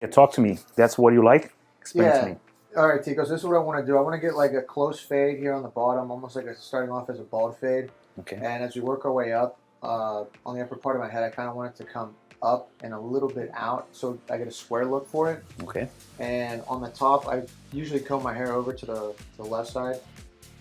Yeah, talk to me. That's what you like? Explain to me. All right, Ticos, this is what I want to do. I want to get like a close fade here on the bottom, almost like starting off as a bald fade. Okay. And as we work our way up, on the upper part of my head, I kind of want it to come up and a little bit out so I get a square look for it. Okay. And on the top, I usually comb my hair over to the left side,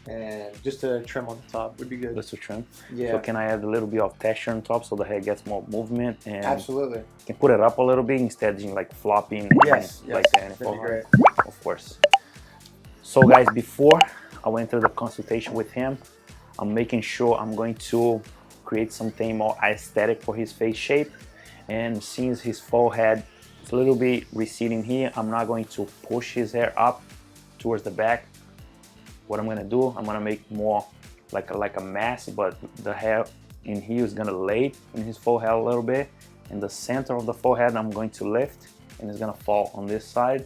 and just to trim on the top would be good. Just to trim. Yeah. So can I add a little bit of texture on top so the hair gets more movement and Absolutely. can put it up a little bit instead of like flopping? Yes. Like that. That'd be great. Of course. So guys, before I went through the consultation with him, I'm making sure I'm going to create something more aesthetic for his face shape. And since his forehead is a little bit receding here, I'm not going to push his hair up towards the back. What I'm gonna do, I'm gonna make more like a mass, but the hair in here is gonna lay in his forehead a little bit. In the center of the forehead, I'm going to lift, and it's gonna fall on this side.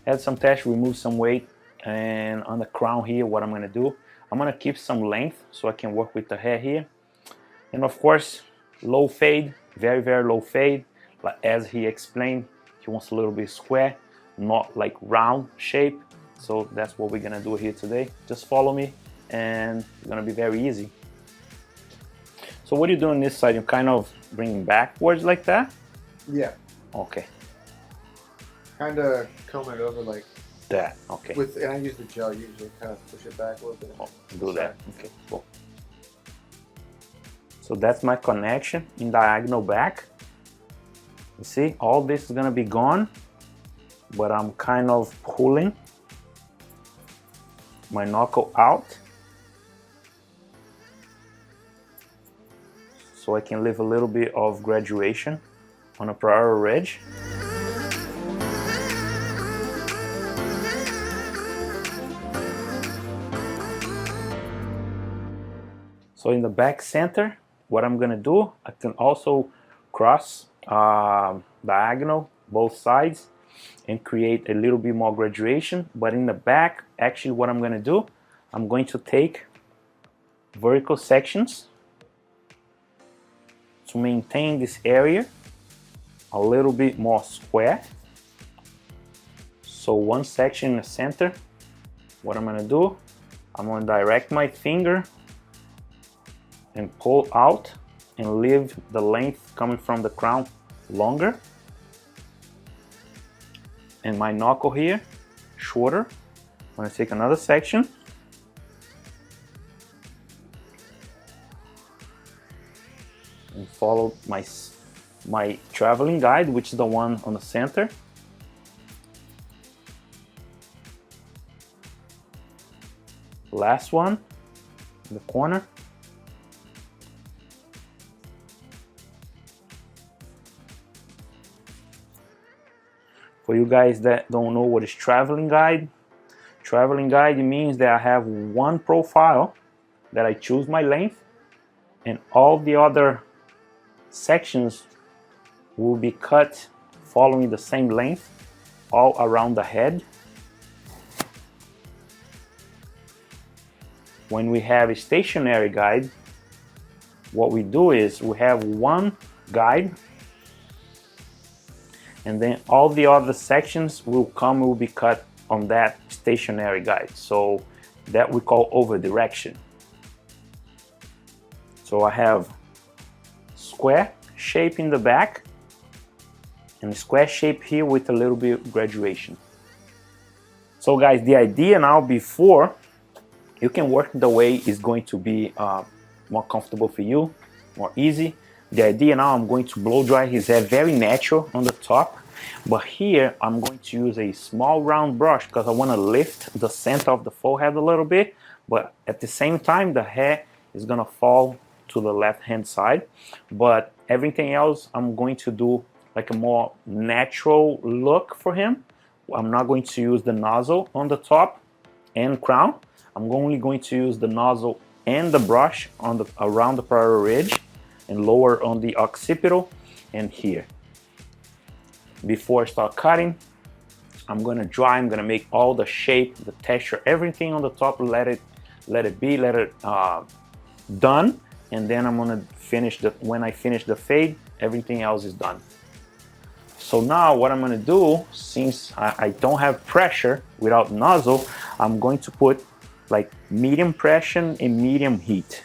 Add some texture, remove some weight, and on the crown here, what I'm gonna do, I'm gonna keep some length so I can work with the hair here. And of course, low fade, very, very low fade. Like as he explained, he wants a little bit square, not like round shape. So that's what we're gonna do here today. Just follow me and it's gonna be very easy. So what are you doing on this side? You're kind of bringing backwards like that? Yeah. Okay. Kind of comb it over like that. Okay. And I use the gel usually, kind of push it back a little bit. Oh, do that. Okay, cool. So that's my connection in diagonal back. You see, all this is gonna be gone, but I'm kind of pulling my knuckle out so I can leave a little bit of graduation on a prior ridge. So in the back center, what I'm gonna do, I can also cross diagonal both sides and create a little bit more graduation. But in the back, actually what I'm gonna do, I'm going to take vertical sections to maintain this area a little bit more square. So one section in the center, what I'm gonna do, I'm gonna direct my finger and pull out and leave the length coming from the crown longer. And my knuckle here, shorter. I'm gonna take another section. And follow my traveling guide, which is the one on the center. Last one, in the corner. For you guys that don't know what is traveling guide means that I have one profile that I choose my length, and all the other sections will be cut following the same length all around the head. When we have a stationary guide, what we do is we have one guide, and then all the other sections will be cut on that stationary guide. So that we call over direction. So I have square shape in the back and square shape here with a little bit of graduation. So guys, the idea now, before you can work the way is going to be more comfortable for you, more easy. The idea now, I'm going to blow dry his hair very natural on the top, but here I'm going to use a small round brush because I want to lift the center of the forehead a little bit, but at the same time the hair is gonna fall to the left hand side. But everything else I'm going to do like a more natural look for him. I'm not going to use the nozzle on the top and crown. I'm only going to use the nozzle and the brush on around the prior ridge and lower on the occipital and here. Before I start cutting, I'm gonna dry. I'm gonna make all the shape, the texture, everything on the top. Let it done, and then I'm gonna finish when I finish the fade, everything else is done. So now what I'm gonna do, since I don't have pressure without nozzle, I'm going to put like medium pressure and medium heat.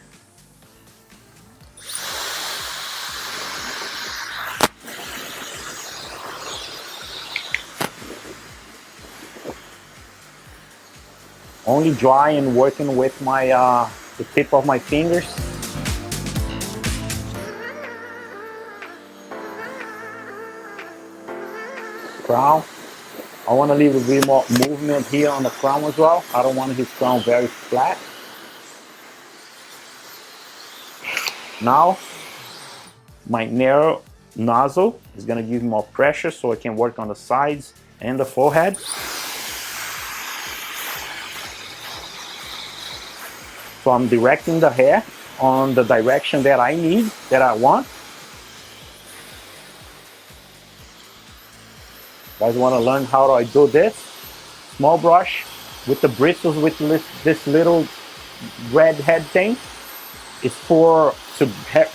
Only dry and working with my the tip of my fingers. Crown. I want to leave a bit more movement here on the crown as well. I don't want his crown very flat. Now, my narrow nozzle is going to give me more pressure so I can work on the sides and the forehead. So I'm directing the hair on the direction that I need, that I want. Guys want to learn how do I do this? Small brush with the bristles with this little red head thing. It's for to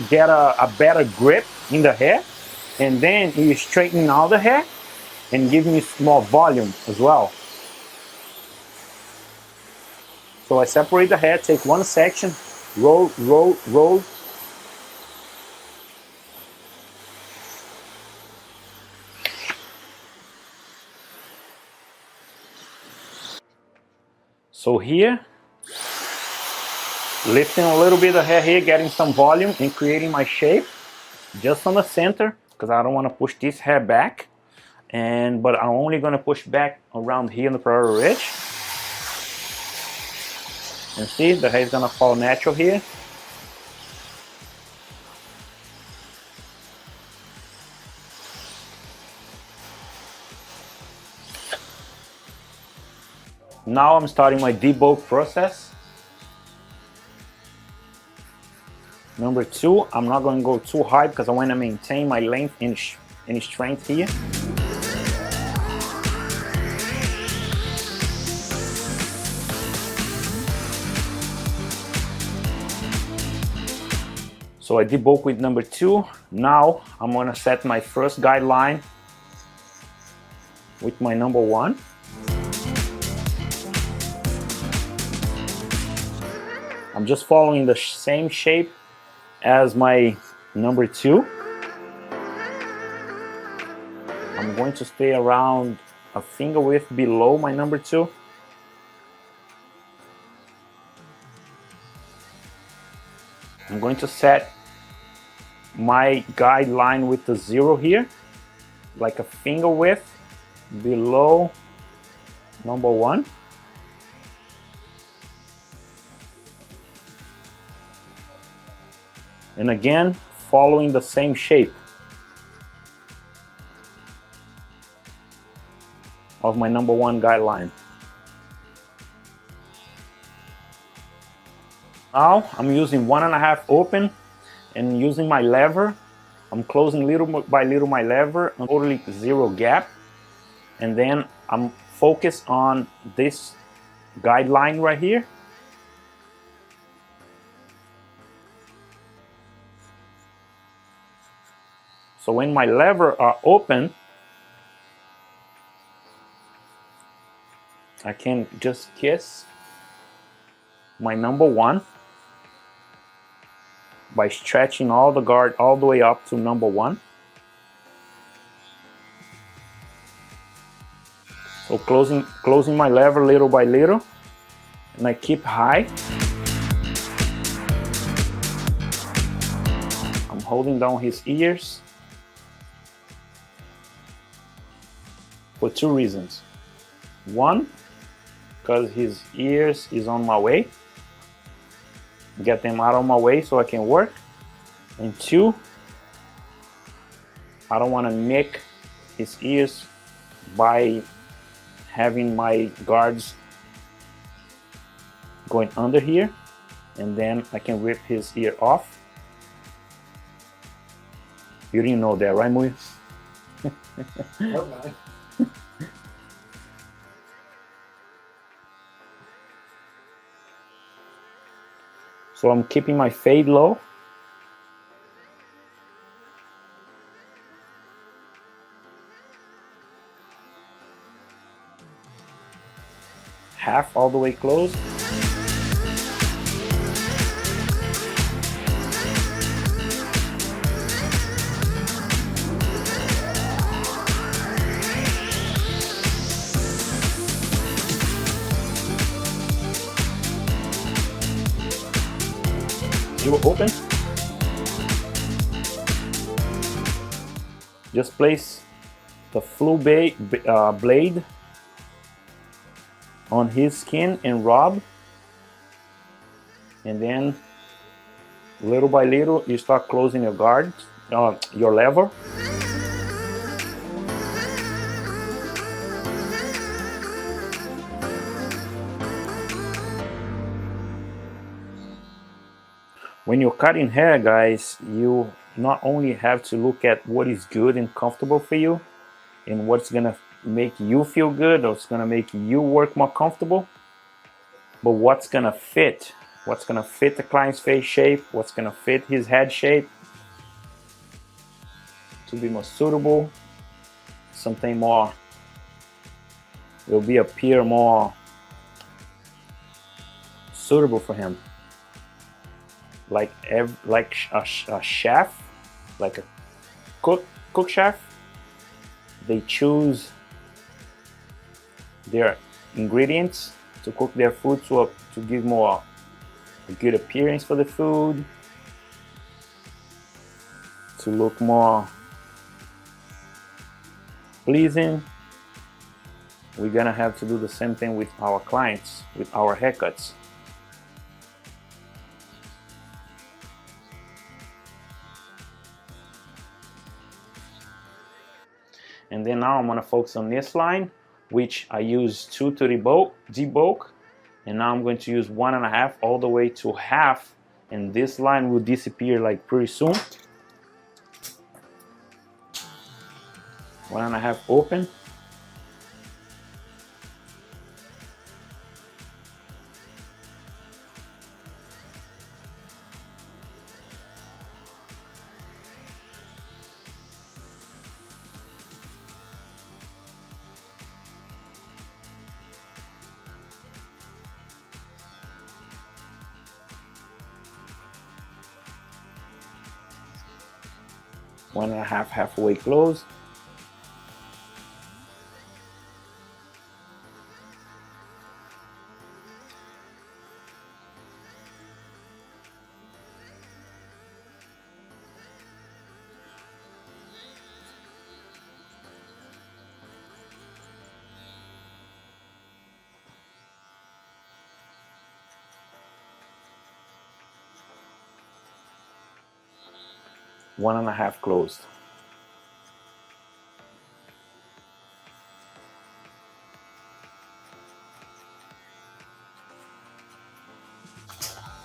get a better grip in the hair, and then you straighten all the hair and give me more volume as well. So I separate the hair, take one section, roll, roll, roll. So here, lifting a little bit of hair here, getting some volume and creating my shape just on the center, because I don't want to push this hair back. But I'm only going to push back around here in the parietal ridge. And see, the hair is going to fall natural here. Now I'm starting my debulk process. Number 2, I'm not going to go too high because I want to maintain my length and strength here. So I debulk with number 2. Now I'm going to set my first guideline with my number 1. I'm just following the same shape as my number 2. I'm going to stay around a finger width below my number 2. I'm going to set my guideline with the 0 here, like a finger width below number 1. And again, following the same shape of my number 1 guideline. Now I'm using 1.5 open and using my lever. I'm closing little by little my lever, totally 0 gap. And then I'm focused on this guideline right here. So when my lever are open, I can just kiss my number 1 by stretching all the guard all the way up to number 1. So closing my lever little by little, and I keep high. I'm holding down his ears for 2 reasons. 1, because his ears is on my way. Get them out of my way so I can work. And 2, I don't want to nick his ears by having my guards going under here, and then I can rip his ear off. You didn't know that, right, Mui? Nope. So I'm keeping my fade low. half all the way closed. Zero open. Just place the flu blade on his skin and rub, and then little by little you start closing your guard, your lever. When you're cutting hair, guys, you not only have to look at what is good and comfortable for you and what's gonna make you feel good or what's gonna make you work more comfortable, but what's gonna fit the client's face shape, what's gonna fit his head shape to be more suitable, something more will appear more suitable for him. Like a chef, like a cook chef, they choose their ingredients to cook their food to give more a good appearance for the food, to look more pleasing. We're gonna have to do the same thing with our clients, with our haircuts. And then now I'm gonna focus on this line, which I use 2 to debulk, and now I'm going to use 1.5 all the way to half, and this line will disappear like pretty soon. 1.5 open. One and a half halfway closed. One and a half closed.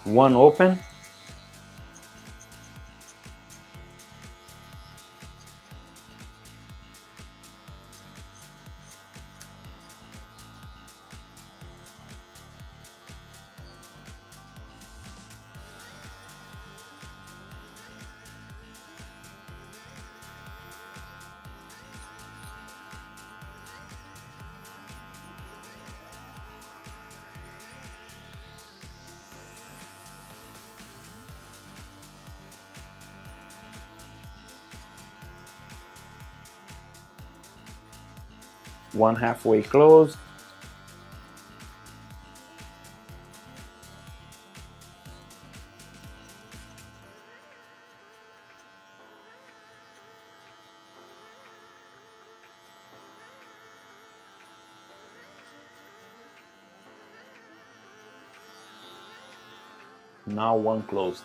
One open. One halfway closed. Now one closed.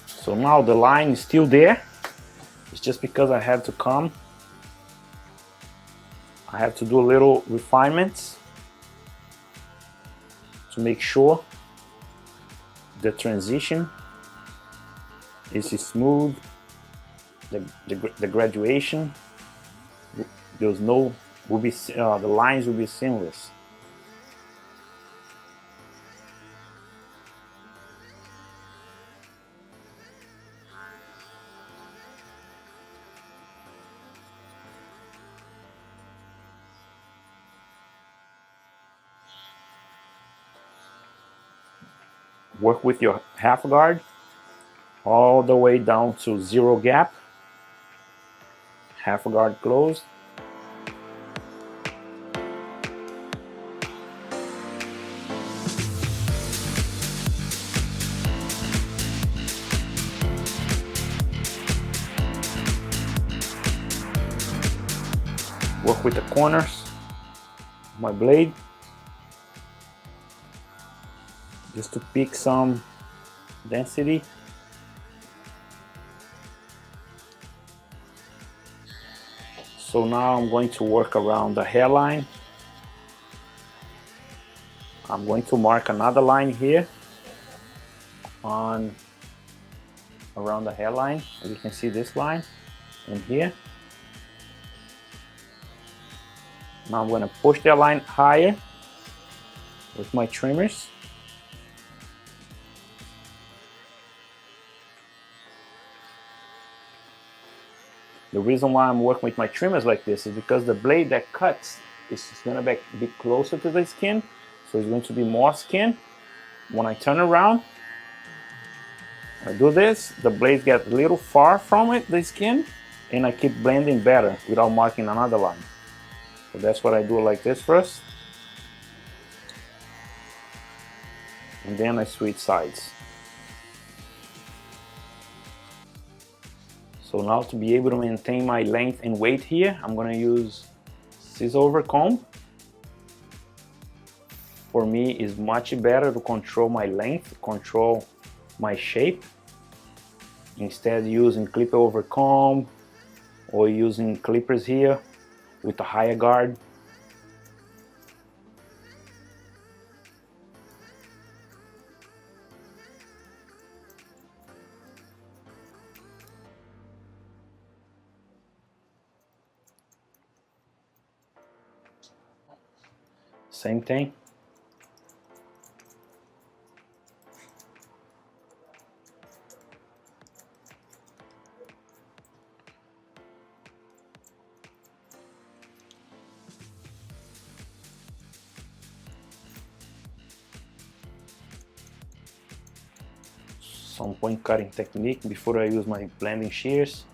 So now the line is still there. It's just because I have to come. I have to do a little refinements to make sure the transition is smooth, the graduation, there's no, the lines will be seamless. Work with your half guard all the way down to 0 gap. Half guard closed. Work with the corners of my blade just to pick some density. So now I'm going to work around the hairline. I'm going to mark another line here on around the hairline. As you can see, this line and here. Now I'm going to push that line higher with my trimmers. The reason why I'm working with my trimmers like this is because the blade that cuts is going to be closer to the skin, so it's going to be more skin. When I turn around, I do this, the blades get a little far from it, the skin, and I keep blending better without marking another line. So that's what I do, like this first, and then I switch sides. So now to be able to maintain my length and weight here, I'm going to use scissor over comb. For me, it's much better to control my length, control my shape, instead using clipper over comb or using clippers here with a higher guard. Same thing. Some point cutting technique before I use my blending shears.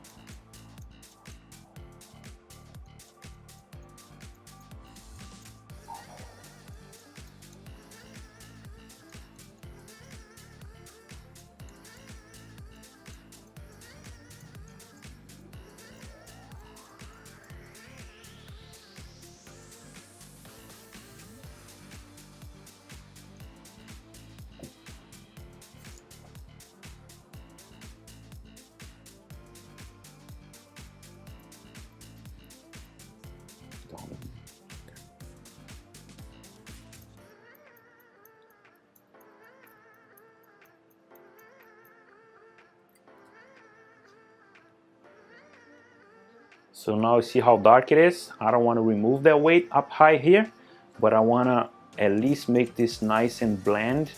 So now you see how dark it is. I don't want to remove that weight up high here, but I want to at least make this nice and blend.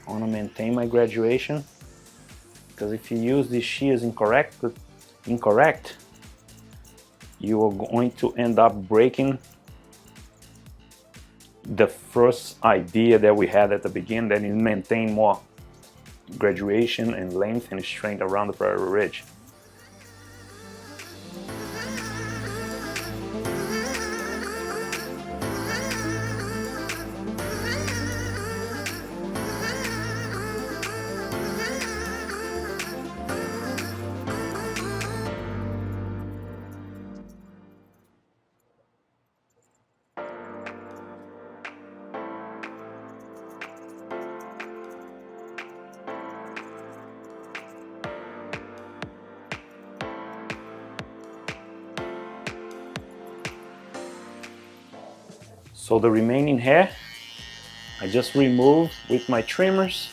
I want to maintain my graduation, because if you use these shears incorrect, you are going to end up breaking the first idea that we had at the beginning, that is maintain more graduation and length and strength around the prairie ridge. So the remaining hair, I just remove with my trimmers,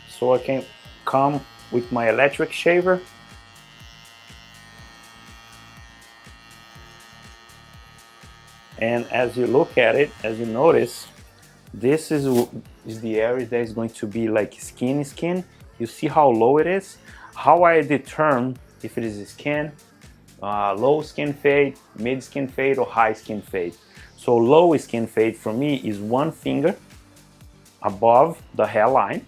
so I can come with my electric shaver. And as you look at it, as you notice, this is the area that is going to be like skin. You see how low it is? How I determine if it is skin, low skin fade, mid skin fade, or high skin fade. So low skin fade for me is one finger above the hairline,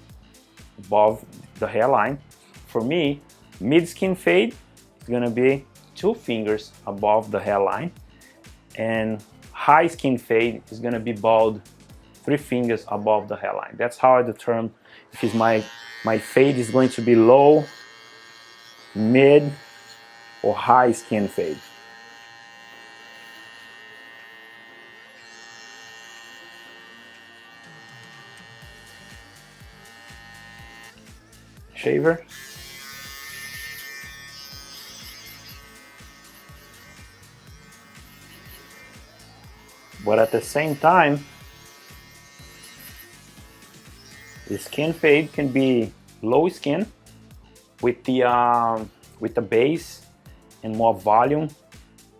For me, mid skin fade is gonna be 2 fingers above the hairline, and high skin fade is gonna be bald 3 fingers above the hairline. That's how I determine if my fade is going to be low, mid, or high skin fade. Shaver. But at the same time, the skin fade can be low skin with the base and more volume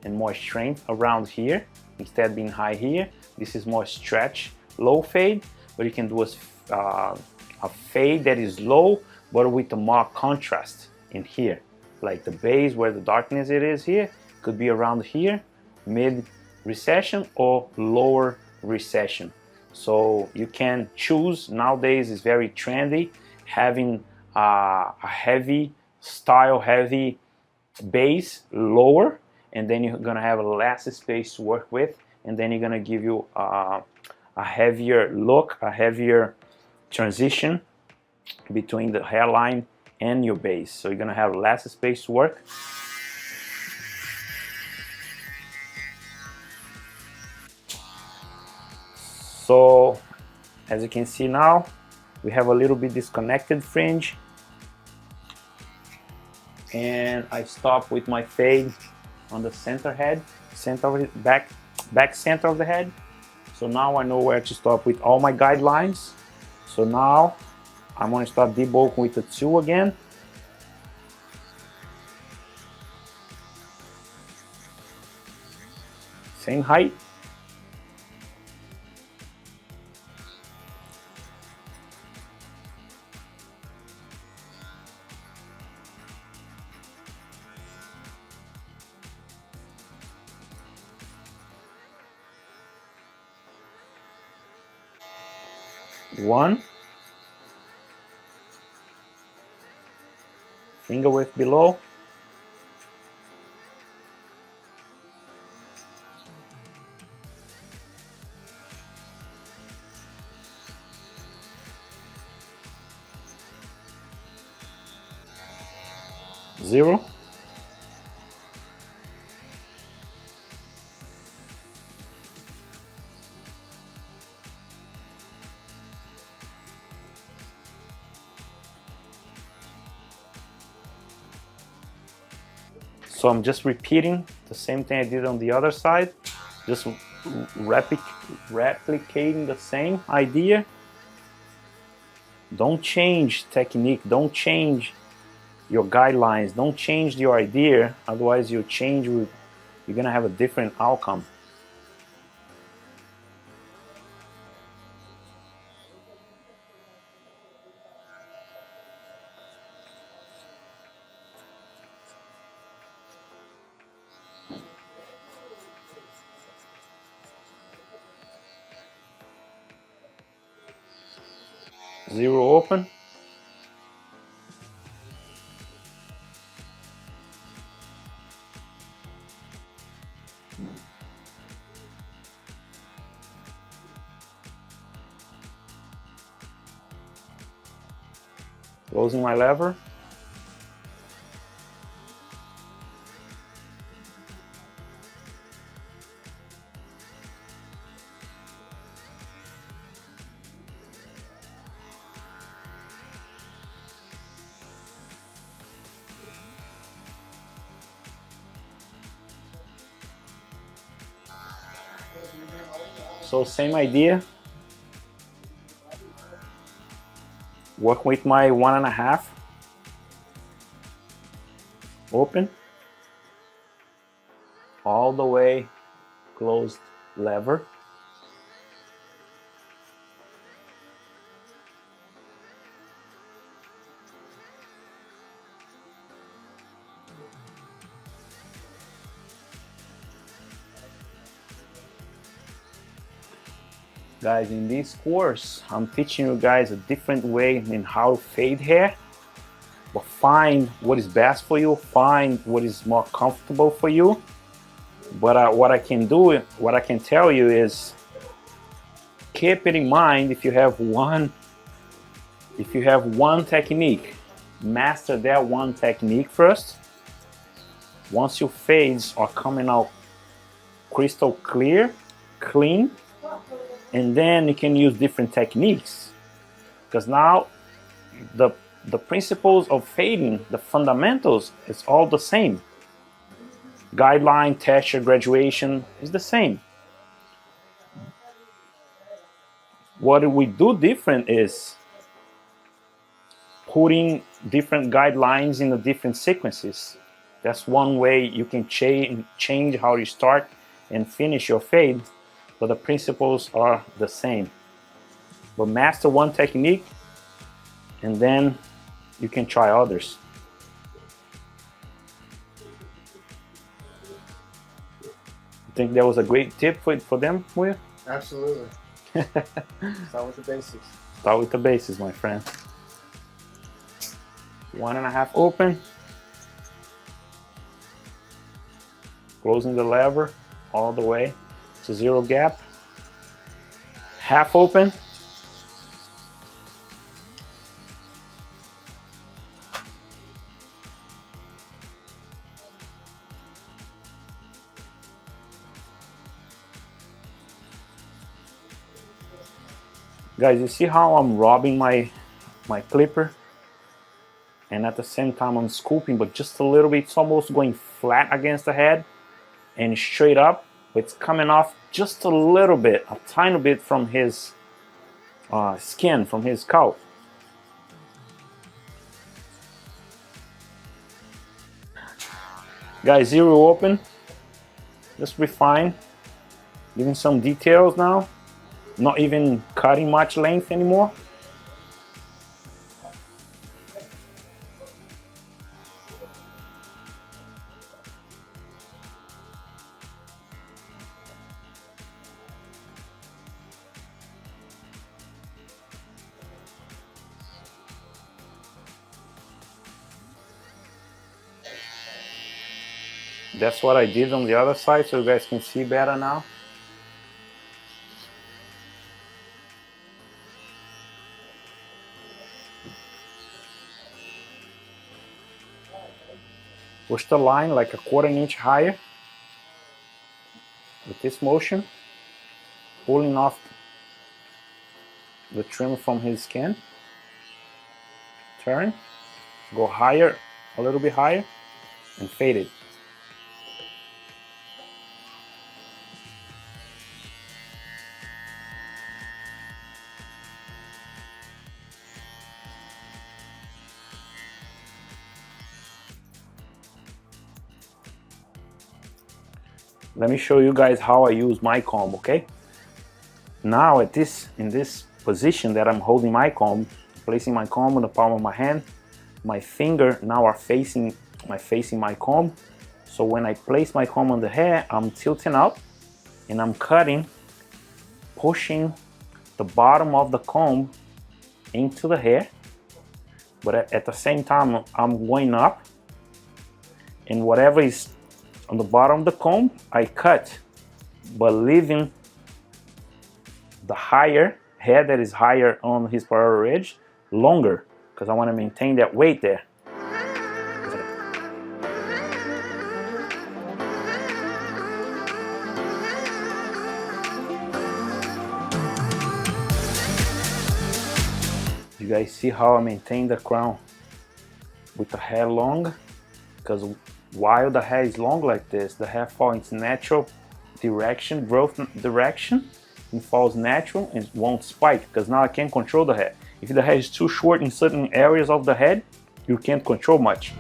and more strength around here instead of being high here. This is more stretch, low fade, but you can do a fade that is low but with a more contrast in here. Like the base where the darkness it is here could be around here, mid recession or lower recession. So you can choose. Nowadays it's very trendy having a heavy style, heavy base lower, and then you're gonna have less space to work with, and then you're gonna give you a heavier look, a heavier transition between the hairline and your base. So you're gonna have less space to work. So as you can see now, we have a little bit disconnected fringe, and I stop with my fade on the center head, center of it, back center of the head. So now I know where to stop with all my guidelines. So now I'm going to start debulking with the 2 again. Same height. One. Finger width below. Zero. So I'm just repeating the same thing I did on the other side, just replicating the same idea. Don't change technique, don't change your guidelines, don't change your idea, otherwise you're gonna have a different outcome. Zero open. Closing my lever. So same idea. Work with my 1.5. Open. All the way closed lever. Guys, in this course, I'm teaching you guys a different way in how to fade hair, but find what is best for you, find what is more comfortable for you. But what I can tell you is, keep it in mind, if you have one technique, master that one technique first. Once your fades are coming out crystal clear, clean, and then you can use different techniques, because now the principles of fading, the fundamentals, it's all the same. Guideline, texture, graduation is the same. What we do different is putting different guidelines in the different sequences. That's one way you can change how you start and finish your fade, but the principles are the same. But master one technique, and then you can try others. You think that was a great tip for them, Will? Absolutely. Start with the basics. Start with the basics, my friend. 1.5 open. Closing the lever all the way to 0 gap. Half open. Guys, you see how I'm rubbing my clipper, and at the same time I'm scooping, but just a little bit. It's almost going flat against the head and straight up. It's coming off just a little bit, a tiny bit from his skin, from his scalp. Guys, 0 open. Just refine, giving some details now. Not even cutting much length anymore. That's what I did on the other side, so you guys can see better now. Push the line like a 1/4 inch higher with this motion, pulling off the trim from his skin. Turn, go higher, a little bit higher, and fade it. Let me show you guys how I use my comb, okay? Now in this position that I'm holding my comb, placing my comb in the palm of my hand, my finger now are facing my comb. So when I place my comb on the hair, I'm tilting up and I'm cutting, pushing the bottom of the comb into the hair. But at the same time, I'm going up, and whatever is on the bottom of the comb, I cut, but leaving the higher hair that is higher on his parietal ridge longer, because I want to maintain that weight there. You guys see how I maintain the crown with the hair long? Because while the hair is long like this, the hair falls in its natural direction, growth direction, and falls natural and won't spike, because now I can't control the hair. If the hair is too short in certain areas of the head, you can't control much.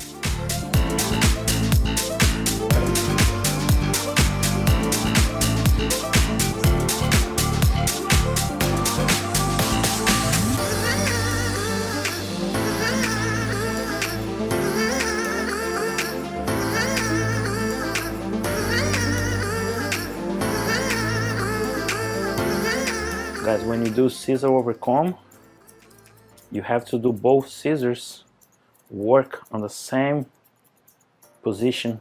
Guys, when you do scissor over comb, you have to do both scissors work on the same position,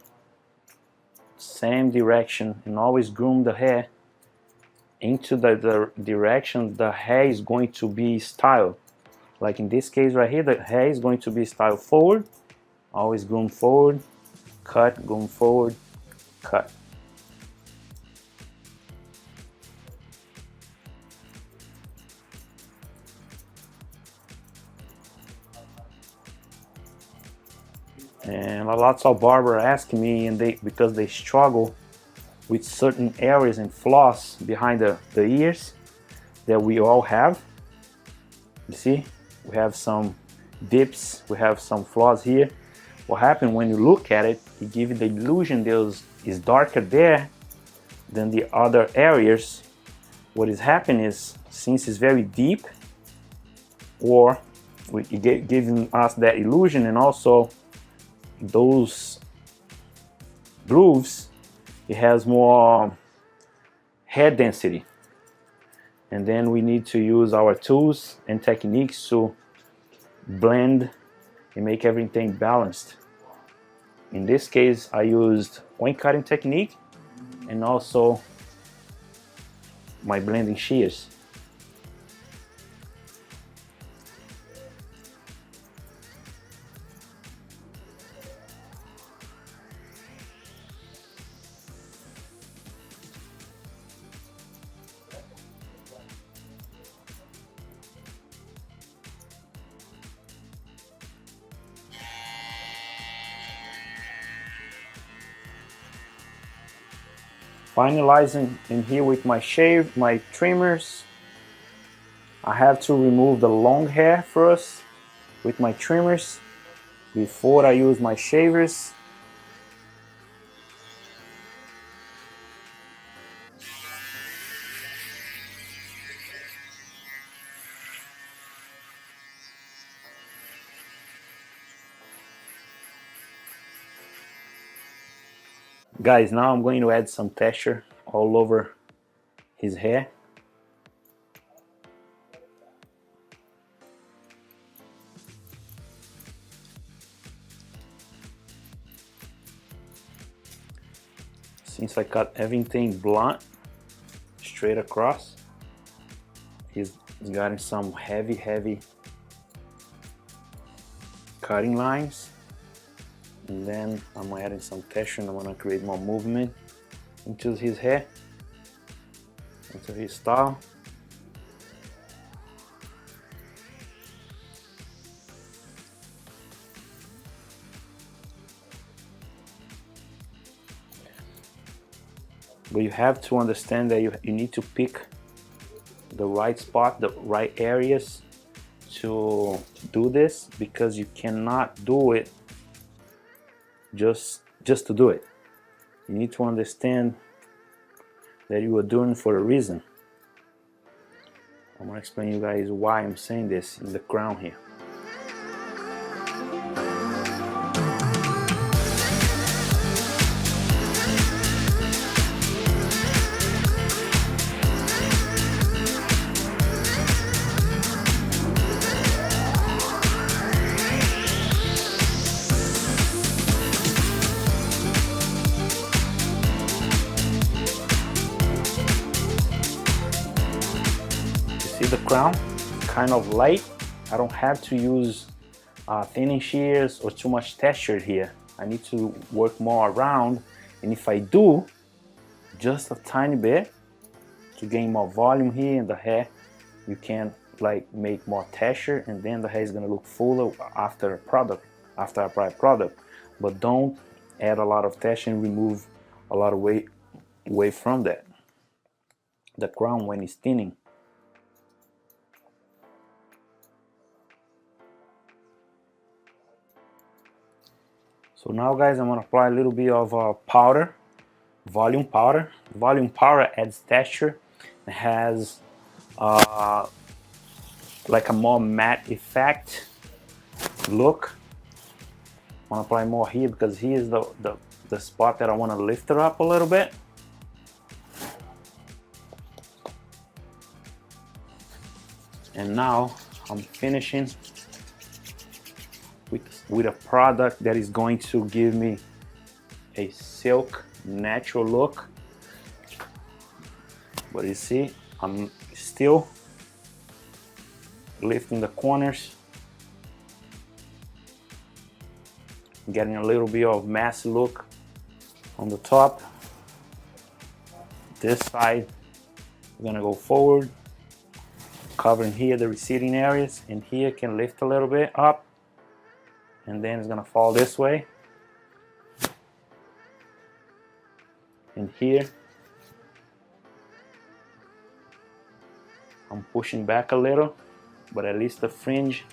same direction, and always groom the hair into the direction the hair is going to be styled. Like in this case right here, the hair is going to be styled forward. Always groom forward, cut, groom forward, cut. And lots of barbers ask me, and because they struggle with certain areas and flaws behind the ears that we all have. You see, we have some dips, we have some flaws here. What happens when you look at it, it gives you the illusion there's is darker there than the other areas. What is happening is, since it's very deep, or giving us that illusion, and also those grooves, it has more hair density, and then we need to use our tools and techniques to blend and make everything balanced. In this case, I used point cutting technique and also my blending shears. Finalizing in here with my trimmers. I have to remove the long hair first with my trimmers before I use my shavers. Guys, now I'm going to add some texture all over his hair. Since I cut everything blunt, straight across, he's got some heavy cutting lines. And then I'm adding some texture, and I'm gonna create more movement into his hair, into his style. But you have to understand that you need to pick the right spot, the right areas to do this, because you cannot do it just to do it. You need to understand that you are doing it for a reason. I'm gonna explain you guys why I'm saying this in the crown here. The crown kind of light. I don't have to use thinning shears or too much texture here. I need to work more around, and if I do just a tiny bit to gain more volume here in the hair, you can like make more texture, and then the hair is gonna look fuller after I apply a product. But don't add a lot of texture and remove a lot of weight away from that, the crown, when it's thinning. So now, guys, I'm gonna apply a little bit of powder, volume powder. Volume powder adds texture. It has like a more matte effect look. I wanna apply more here because here is the spot that I wanna lift it up a little bit. And now I'm finishing with a product that is going to give me a silk natural look. But you see, I'm still lifting the corners, getting a little bit of mass look on the top. This side, we're gonna go forward, covering here the receding areas, and here can lift a little bit up, and then it's gonna fall this way. And here, I'm pushing back a little, but at least the fringe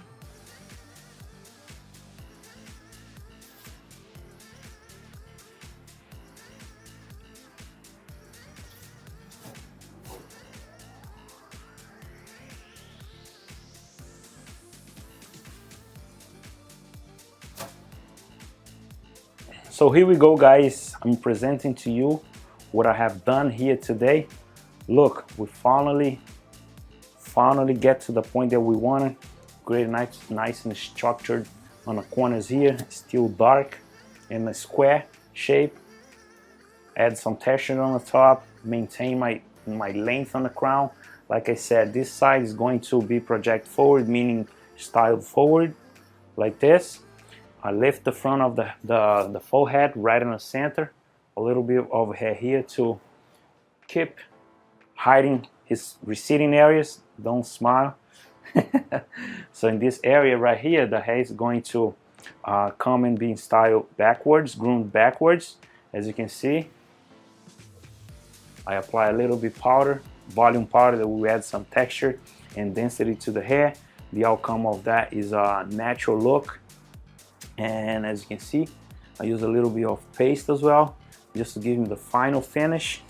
So here we go, guys. I'm presenting to you what I have done here today. Look, we finally get to the point that we wanted. Great, nice and structured on the corners here. Still dark in a square shape. Add some texture on the top. Maintain my length on the crown. Like I said, this side is going to be project forward, meaning styled forward, like this. I lift the front of the forehead right in the center, a little bit of hair here to keep hiding his receding areas. Don't smile. So in this area right here, the hair is going to come and be styled backwards, groomed backwards. As you can see, I apply a little bit powder, volume powder, that will add some texture and density to the hair. The outcome of that is a natural look. And as you can see, I use a little bit of paste as well, just to give me the final finish,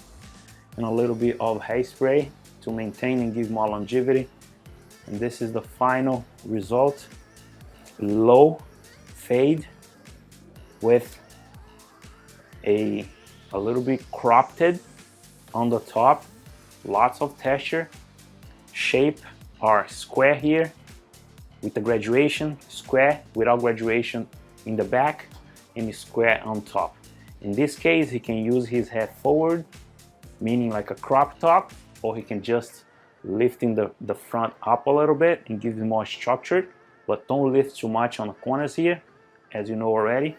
and a little bit of hairspray to maintain and give more longevity. And this is the final result. Low fade with a little bit cropped on the top, lots of texture. Shape are square here with the graduation, square without graduation in the back, and square on top. In this case, he can use his head forward, meaning like a crop top, or he can just lifting the front up a little bit and give it more structured, but don't lift too much on the corners here. As you know already,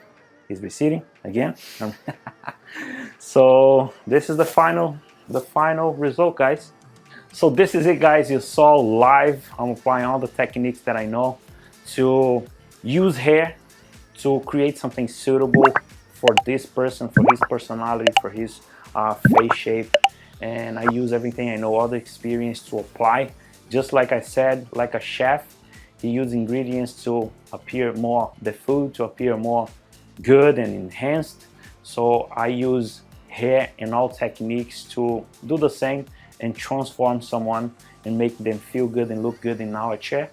he's receding again. So this is the final result, guys. So this is it, guys. You saw live. I'm applying all the techniques that I know to use hair to create something suitable for this person, for his personality, for his face shape. And I use everything I know, all the experience to apply. Just like I said, like a chef, he uses ingredients to appear more, the food to appear more good and enhanced. So I use hair and all techniques to do the same and transform someone and make them feel good and look good in our chair.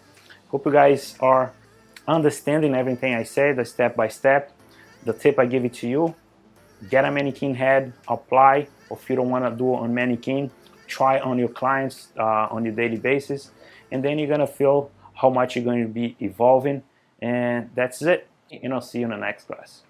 Hope you guys are understanding everything I said, the step by step. The tip I give it to you: get a mannequin head, apply, or if you don't want to do it on mannequin, try on your clients on your daily basis, and then you're gonna feel how much you're going to be evolving. And that's it. See you in the next class.